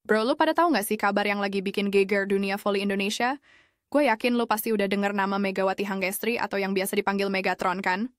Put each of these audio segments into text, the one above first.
Bro, lu pada tahu nggak sih kabar yang lagi bikin geger dunia voli Indonesia? Gue yakin lu pasti udah denger nama Megawati Hangestri atau yang biasa dipanggil Megatron kan?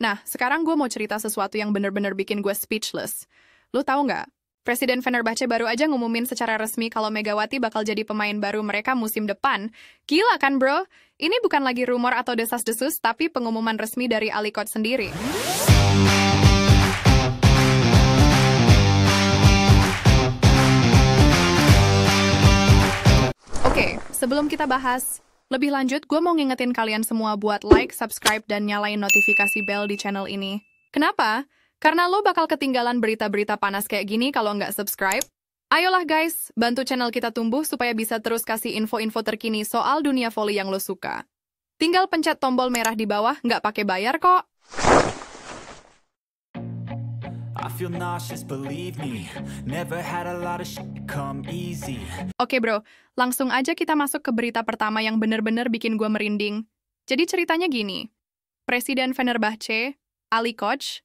Nah, sekarang gue mau cerita sesuatu yang bener-bener bikin gue speechless. Lu tahu nggak? Presiden Fenerbahce baru aja ngumumin secara resmi kalau Megawati bakal jadi pemain baru mereka musim depan. Gila kan, bro? Ini bukan lagi rumor atau desas-desus, tapi pengumuman resmi dari Alikot sendiri. Oke, sebelum kita bahas lebih lanjut, gue mau ngingetin kalian semua buat like, subscribe, dan nyalain notifikasi bell di channel ini. Kenapa? Karena lo bakal ketinggalan berita-berita panas kayak gini kalau nggak subscribe. Ayolah guys, bantu channel kita tumbuh supaya bisa terus kasih info-info terkini soal dunia volley yang lo suka. Tinggal pencet tombol merah di bawah, nggak pakai bayar kok. I feel nauseous, believe me. Never had a lot of shit come easy. Oke bro, langsung aja kita masuk ke berita pertama yang bener-bener bikin gue merinding. Jadi ceritanya gini, Presiden Fenerbahce, Alikot,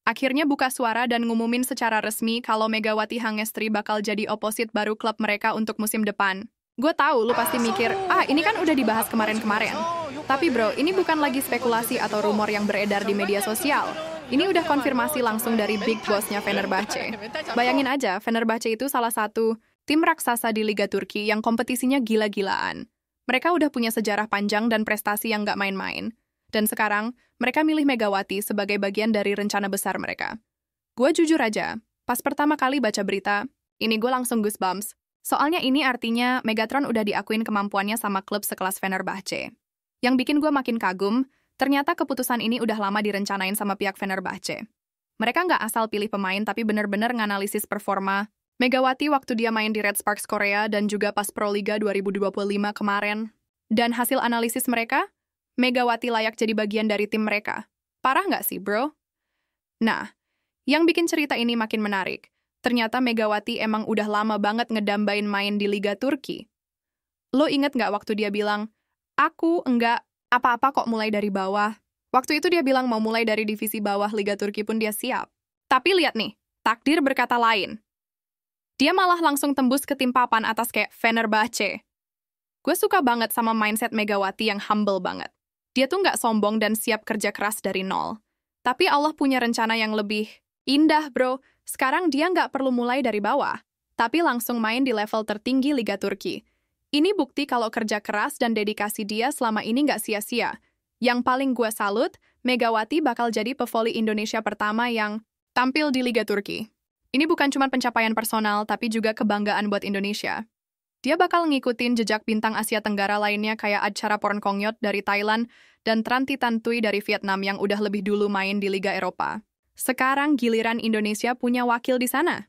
akhirnya buka suara dan ngumumin secara resmi kalau Megawati Hangestri bakal jadi oposit baru klub mereka untuk musim depan. Gue tahu lu pasti mikir, ini kan udah dibahas kemarin-kemarin. Tapi bro, ini bukan lagi spekulasi atau rumor yang beredar di media sosial. Ini udah konfirmasi langsung dari big boss-nya Fenerbahce. Bayangin aja, Fenerbahce itu salah satu tim raksasa di Liga Turki yang kompetisinya gila-gilaan. Mereka udah punya sejarah panjang dan prestasi yang nggak main-main. Dan sekarang, mereka milih Megawati sebagai bagian dari rencana besar mereka. Gue jujur aja, pas pertama kali baca berita, ini gue langsung goosebumps. Soalnya ini artinya Megatron udah diakuin kemampuannya sama klub sekelas Fenerbahce. Yang bikin gue makin kagum, ternyata keputusan ini udah lama direncanain sama pihak Fenerbahce. Mereka nggak asal pilih pemain, tapi bener-bener nganalisis performa Megawati waktu dia main di Red Sparks Korea dan juga pas Pro Liga 2025 kemarin. Dan hasil analisis mereka, Megawati layak jadi bagian dari tim mereka. Parah nggak sih, bro? Nah, yang bikin cerita ini makin menarik, ternyata Megawati emang udah lama banget ngedambain main di Liga Turki. Lo inget nggak waktu dia bilang, aku enggak apa-apa kok mulai dari bawah. Waktu itu dia bilang mau mulai dari divisi bawah Liga Turki pun dia siap. Tapi lihat nih, takdir berkata lain. Dia malah langsung tembus ke tim papan atas kayak Fenerbahce. Gue suka banget sama mindset Megawati yang humble banget. Dia tuh nggak sombong dan siap kerja keras dari nol. Tapi Allah punya rencana yang lebih indah, bro. Sekarang dia nggak perlu mulai dari bawah, tapi langsung main di level tertinggi Liga Turki. Ini bukti kalau kerja keras dan dedikasi dia selama ini nggak sia-sia. Yang paling gue salut, Megawati bakal jadi pevoli Indonesia pertama yang tampil di Liga Turki. Ini bukan cuma pencapaian personal, tapi juga kebanggaan buat Indonesia. Dia bakal ngikutin jejak bintang Asia Tenggara lainnya kayak Adcara Pornkongyot dari Thailand dan Trantitantui dari Vietnam yang udah lebih dulu main di Liga Eropa. Sekarang giliran Indonesia punya wakil di sana.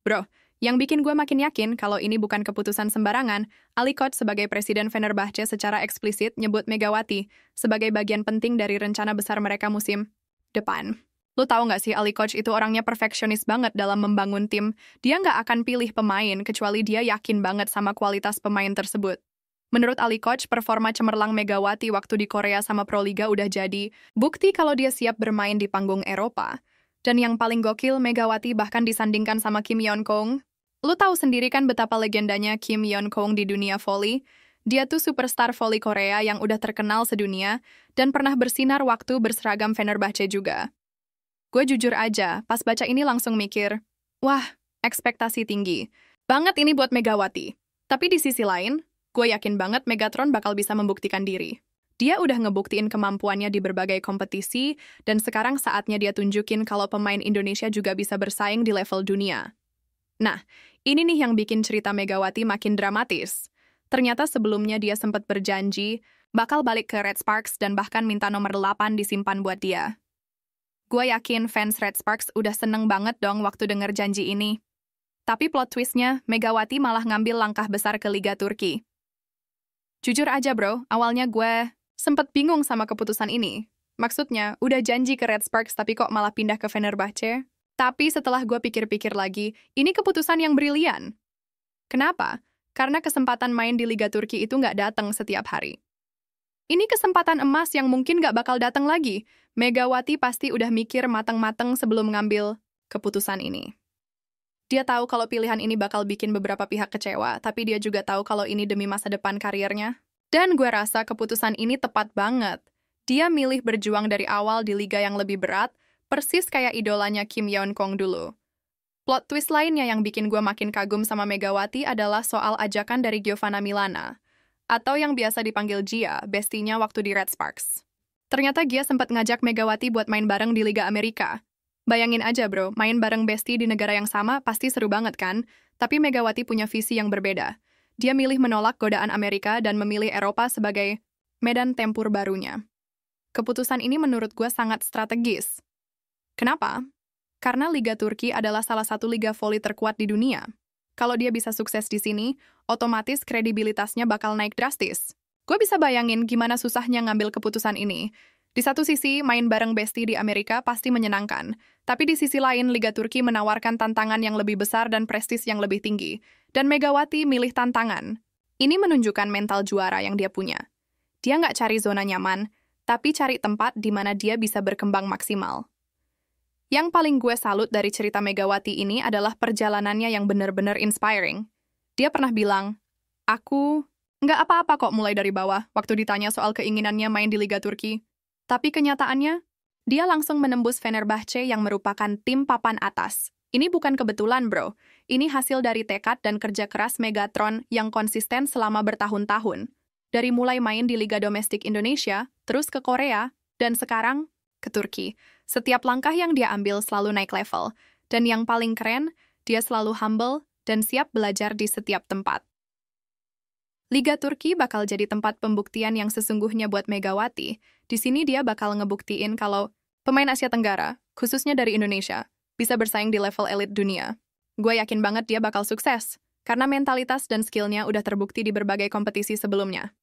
Bro, yang bikin gue makin yakin kalau ini bukan keputusan sembarangan, Alikot sebagai Presiden Fenerbahce secara eksplisit nyebut Megawati sebagai bagian penting dari rencana besar mereka musim depan. Lu tahu nggak sih, Alikot itu orangnya perfeksionis banget dalam membangun tim. Dia nggak akan pilih pemain kecuali dia yakin banget sama kualitas pemain tersebut. Menurut Alikot, performa cemerlang Megawati waktu di Korea sama Pro Liga udah jadi bukti kalau dia siap bermain di panggung Eropa. Dan yang paling gokil, Megawati bahkan disandingkan sama Kim Yeon-kong. Lu tahu sendiri kan betapa legendanya Kim Yeon-kong di dunia volley? Dia tuh superstar volley Korea yang udah terkenal sedunia dan pernah bersinar waktu berseragam Fenerbahce juga. Gue jujur aja, pas baca ini langsung mikir, wah, ekspektasi tinggi. Banget ini buat Megawati. Tapi di sisi lain, gue yakin banget Megatron bakal bisa membuktikan diri. Dia udah ngebuktiin kemampuannya di berbagai kompetisi, dan sekarang saatnya dia tunjukin kalau pemain Indonesia juga bisa bersaing di level dunia. Nah, ini nih yang bikin cerita Megawati makin dramatis. Ternyata sebelumnya dia sempat berjanji bakal balik ke Red Sparks dan bahkan minta nomor 8 disimpan buat dia. Gue yakin fans Red Sparks udah seneng banget dong waktu denger janji ini. Tapi plot twistnya, Megawati malah ngambil langkah besar ke Liga Turki. Jujur aja bro, awalnya gue sempet bingung sama keputusan ini. Maksudnya, udah janji ke Red Sparks tapi kok malah pindah ke Fenerbahce? Tapi setelah gue pikir-pikir lagi, ini keputusan yang brilian. Kenapa? Karena kesempatan main di Liga Turki itu nggak datang setiap hari. Ini kesempatan emas yang mungkin nggak bakal datang lagi. Megawati pasti udah mikir matang-matang sebelum ngambil keputusan ini. Dia tahu kalau pilihan ini bakal bikin beberapa pihak kecewa, tapi dia juga tahu kalau ini demi masa depan karirnya. Dan gue rasa keputusan ini tepat banget. Dia milih berjuang dari awal di liga yang lebih berat, persis kayak idolanya Kim Yeon-kong dulu. Plot twist lainnya yang bikin gue makin kagum sama Megawati adalah soal ajakan dari Giovanna Milana, atau yang biasa dipanggil Gia, bestinya waktu di Red Sparks. Ternyata Gia sempat ngajak Megawati buat main bareng di Liga Amerika. Bayangin aja bro, main bareng bestie di negara yang sama pasti seru banget kan? Tapi Megawati punya visi yang berbeda. Dia milih menolak godaan Amerika dan memilih Eropa sebagai medan tempur barunya. Keputusan ini menurut gue sangat strategis. Kenapa? Karena Liga Turki adalah salah satu liga voli terkuat di dunia. Kalau dia bisa sukses di sini, otomatis kredibilitasnya bakal naik drastis. Gue bisa bayangin gimana susahnya ngambil keputusan ini. Di satu sisi, main bareng bestie di Amerika pasti menyenangkan. Tapi di sisi lain, Liga Turki menawarkan tantangan yang lebih besar dan prestis yang lebih tinggi. Dan Megawati milih tantangan. Ini menunjukkan mental juara yang dia punya. Dia nggak cari zona nyaman, tapi cari tempat di mana dia bisa berkembang maksimal. Yang paling gue salut dari cerita Megawati ini adalah perjalanannya yang benar-benar inspiring. Dia pernah bilang, aku nggak apa-apa kok mulai dari bawah waktu ditanya soal keinginannya main di Liga Turki. Tapi kenyataannya, dia langsung menembus Fenerbahce yang merupakan tim papan atas. Ini bukan kebetulan, bro. Ini hasil dari tekad dan kerja keras Megatron yang konsisten selama bertahun-tahun. Dari mulai main di Liga Domestik Indonesia, terus ke Korea, dan sekarang ke Turki. Setiap langkah yang dia ambil selalu naik level. Dan yang paling keren, dia selalu humble dan siap belajar di setiap tempat. Liga Turki bakal jadi tempat pembuktian yang sesungguhnya buat Megawati. Di sini dia bakal ngebuktiin kalau pemain Asia Tenggara, khususnya dari Indonesia, bisa bersaing di level elit dunia. Gue yakin banget dia bakal sukses, karena mentalitas dan skillnya udah terbukti di berbagai kompetisi sebelumnya.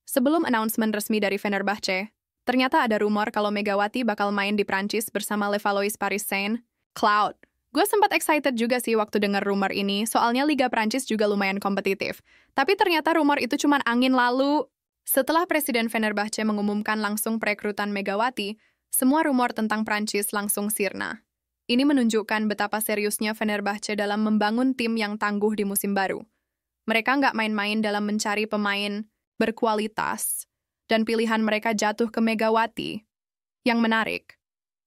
Sebelum announcement resmi dari Fenerbahce, ternyata ada rumor kalau Megawati bakal main di Prancis bersama Levallois Paris Saint-Cloud. Gue sempat excited juga sih waktu dengar rumor ini, soalnya Liga Prancis juga lumayan kompetitif. Tapi ternyata rumor itu cuma angin lalu. Setelah Presiden Fenerbahce mengumumkan langsung perekrutan Megawati, semua rumor tentang Prancis langsung sirna. Ini menunjukkan betapa seriusnya Fenerbahce dalam membangun tim yang tangguh di musim baru. Mereka nggak main-main dalam mencari pemain berkualitas, dan pilihan mereka jatuh ke Megawati. Yang menarik,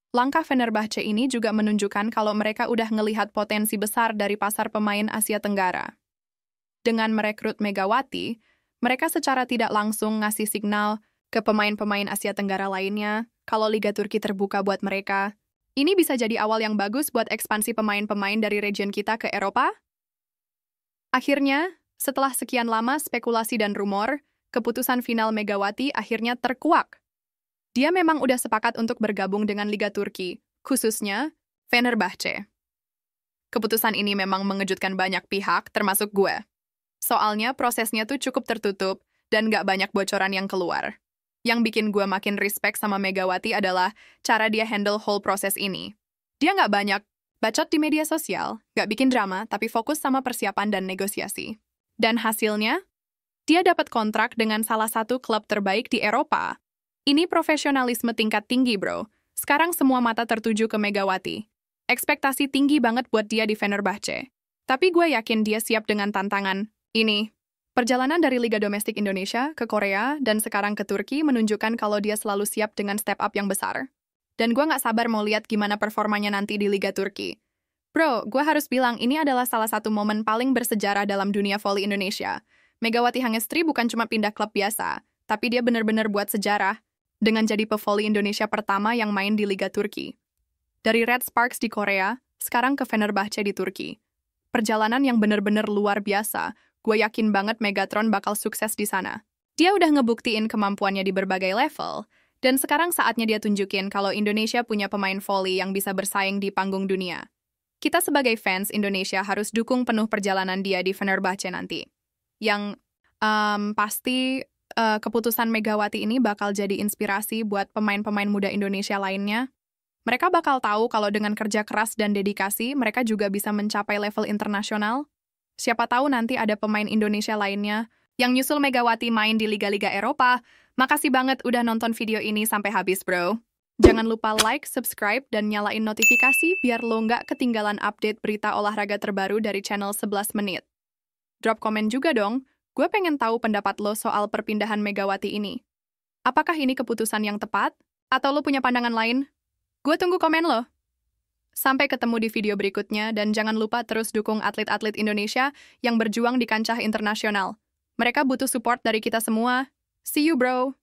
langkah Fenerbahce ini juga menunjukkan kalau mereka udah ngelihat potensi besar dari pasar pemain Asia Tenggara. Dengan merekrut Megawati, mereka secara tidak langsung ngasih signal ke pemain-pemain Asia Tenggara lainnya kalau Liga Turki terbuka buat mereka. Ini bisa jadi awal yang bagus buat ekspansi pemain-pemain dari region kita ke Eropa. Akhirnya, setelah sekian lama spekulasi dan rumor, keputusan final Megawati akhirnya terkuak. Dia memang udah sepakat untuk bergabung dengan Liga Turki, khususnya Fenerbahce. Keputusan ini memang mengejutkan banyak pihak, termasuk gue. Soalnya prosesnya tuh cukup tertutup dan gak banyak bocoran yang keluar. Yang bikin gue makin respect sama Megawati adalah cara dia handle whole proses ini. Dia gak banyak bacot di media sosial, gak bikin drama, tapi fokus sama persiapan dan negosiasi. Dan hasilnya, dia dapat kontrak dengan salah satu klub terbaik di Eropa. Ini profesionalisme tingkat tinggi, bro. Sekarang semua mata tertuju ke Megawati. Ekspektasi tinggi banget buat dia di Fenerbahce. Tapi gue yakin dia siap dengan tantangan ini. Perjalanan dari Liga Domestik Indonesia ke Korea dan sekarang ke Turki menunjukkan kalau dia selalu siap dengan step up yang besar. Dan gue nggak sabar mau lihat gimana performanya nanti di Liga Turki. Bro, gue harus bilang ini adalah salah satu momen paling bersejarah dalam dunia voli Indonesia. Megawati Hangestri bukan cuma pindah klub biasa, tapi dia benar-benar buat sejarah dengan jadi pevoli Indonesia pertama yang main di Liga Turki. Dari Red Sparks di Korea, sekarang ke Fenerbahce di Turki. Perjalanan yang benar-benar luar biasa. Gue yakin banget Megatron bakal sukses di sana. Dia udah ngebuktiin kemampuannya di berbagai level, dan sekarang saatnya dia tunjukin kalau Indonesia punya pemain voli yang bisa bersaing di panggung dunia. Kita sebagai fans Indonesia harus dukung penuh perjalanan dia di Fenerbahce nanti. Yang pasti keputusan Megawati ini bakal jadi inspirasi buat pemain-pemain muda Indonesia lainnya. Mereka bakal tahu kalau dengan kerja keras dan dedikasi, mereka juga bisa mencapai level internasional. Siapa tahu nanti ada pemain Indonesia lainnya yang nyusul Megawati main di liga-liga Eropa. Makasih banget udah nonton video ini sampai habis, bro. Jangan lupa like, subscribe, dan nyalain notifikasi biar lo nggak ketinggalan update berita olahraga terbaru dari channel 11 menit. Drop komen juga dong, gue pengen tahu pendapat lo soal perpindahan Megawati ini. Apakah ini keputusan yang tepat? Atau lo punya pandangan lain? Gue tunggu komen lo. Sampai ketemu di video berikutnya, dan jangan lupa terus dukung atlet-atlet Indonesia yang berjuang di kancah internasional. Mereka butuh support dari kita semua. See you, bro!